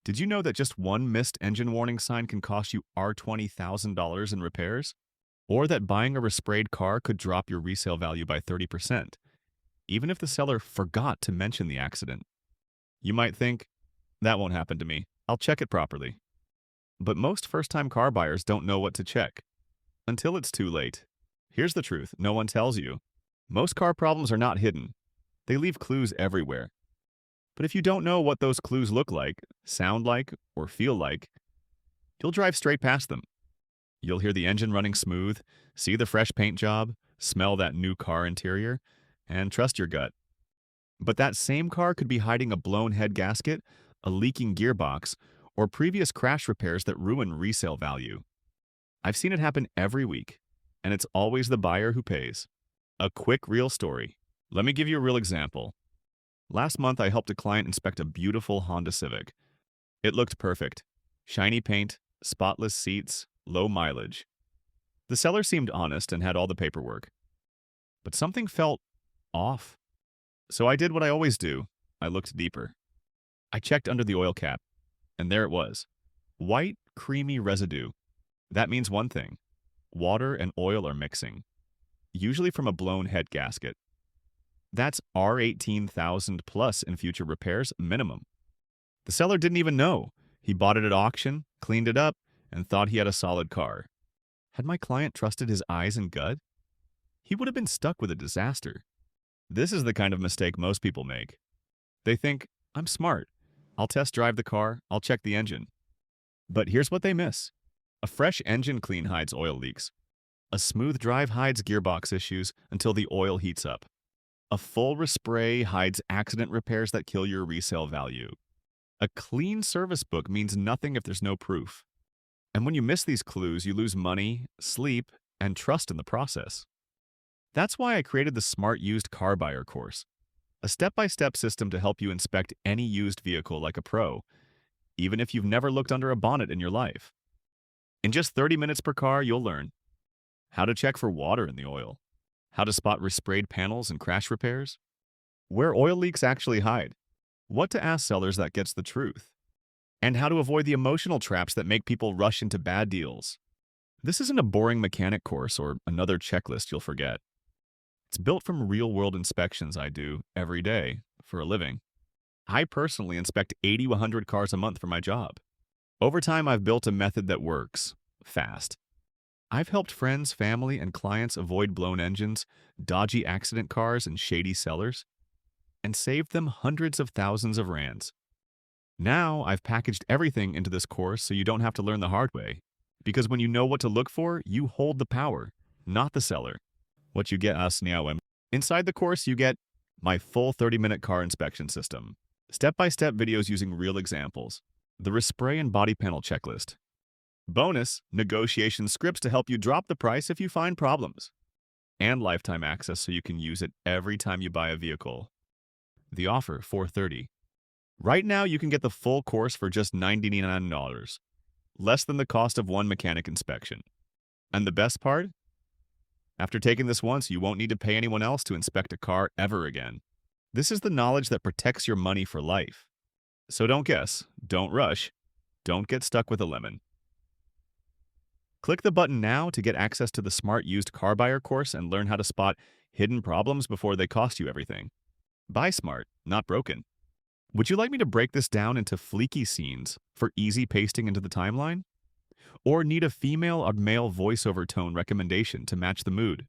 Did you know that just one missed engine warning sign can cost you $20,000 in repairs? Or that buying a resprayed car could drop your resale value by 30%, even if the seller forgot to mention the accident? You might think, that won't happen to me. I'll check it properly. But most first-time car buyers don't know what to check until it's too late. Here's the truth no one tells you. Most car problems are not hidden. They leave clues everywhere. But if you don't know what those clues look like, sound like, or feel like, you'll drive straight past them. You'll hear the engine running smooth, see the fresh paint job, smell that new car interior, and trust your gut. But that same car could be hiding a blown head gasket, a leaking gearbox, or previous crash repairs that ruin resale value. I've seen it happen every week, and it's always the buyer who pays. A quick, real story. Let me give you a real example. Last month, I helped a client inspect a beautiful Honda Civic. It looked perfect. Shiny paint, spotless seats, low mileage. The seller seemed honest and had all the paperwork. But something felt off. So I did what I always do. I looked deeper. I checked under the oil cap, and there it was. White, creamy residue. That means one thing. Water and oil are mixing, usually from a blown head gasket. That's R18,000 plus in future repairs minimum. The seller didn't even know. He bought it at auction, cleaned it up, and thought he had a solid car. Had my client trusted his eyes and gut? He would have been stuck with a disaster. This is the kind of mistake most people make. They think, I'm smart. I'll test drive the car, I'll check the engine. But here's what they miss. A fresh engine clean hides oil leaks. A smooth drive hides gearbox issues until the oil heats up. A full respray hides accident repairs that kill your resale value. A clean service book means nothing if there's no proof. And when you miss these clues, you lose money, sleep, and trust in the process. That's why I created the Smart Used Car Buyer course, a step-by-step system to help you inspect any used vehicle like a pro, even if you've never looked under a bonnet in your life. In just 30 minutes per car, you'll learn how to check for water in the oil, how to spot resprayed panels and crash repairs, where oil leaks actually hide, what to ask sellers that gets the truth, and how to avoid the emotional traps that make people rush into bad deals. This isn't a boring mechanic course or another checklist you'll forget. It's built from real-world inspections I do every day for a living. I personally inspect 80 to 100 cars a month for my job. Over time, I've built a method that works fast. I've helped friends, family, and clients avoid blown engines, dodgy accident cars, and shady sellers, and saved them hundreds of thousands of rands. Now, I've packaged everything into this course so you don't have to learn the hard way. Because when you know what to look for, you hold the power, not the seller. What you get us now. Inside the course, you get my full 30-minute car inspection system, step-by-step videos using real examples, the respray and body panel checklist. Bonus, negotiation scripts to help you drop the price if you find problems. And lifetime access so you can use it every time you buy a vehicle. The offer, $430. Right now, you can get the full course for just $99, less than the cost of one mechanic inspection. And the best part? After taking this once, you won't need to pay anyone else to inspect a car ever again. This is the knowledge that protects your money for life. So don't guess, don't rush, don't get stuck with a lemon. Click the button now to get access to the Smart Used Car Buyer course and learn how to spot hidden problems before they cost you everything. Buy smart, not broken. Would you like me to break this down into fleeky scenes for easy pasting into the timeline? Or need a female or male voiceover tone recommendation to match the mood?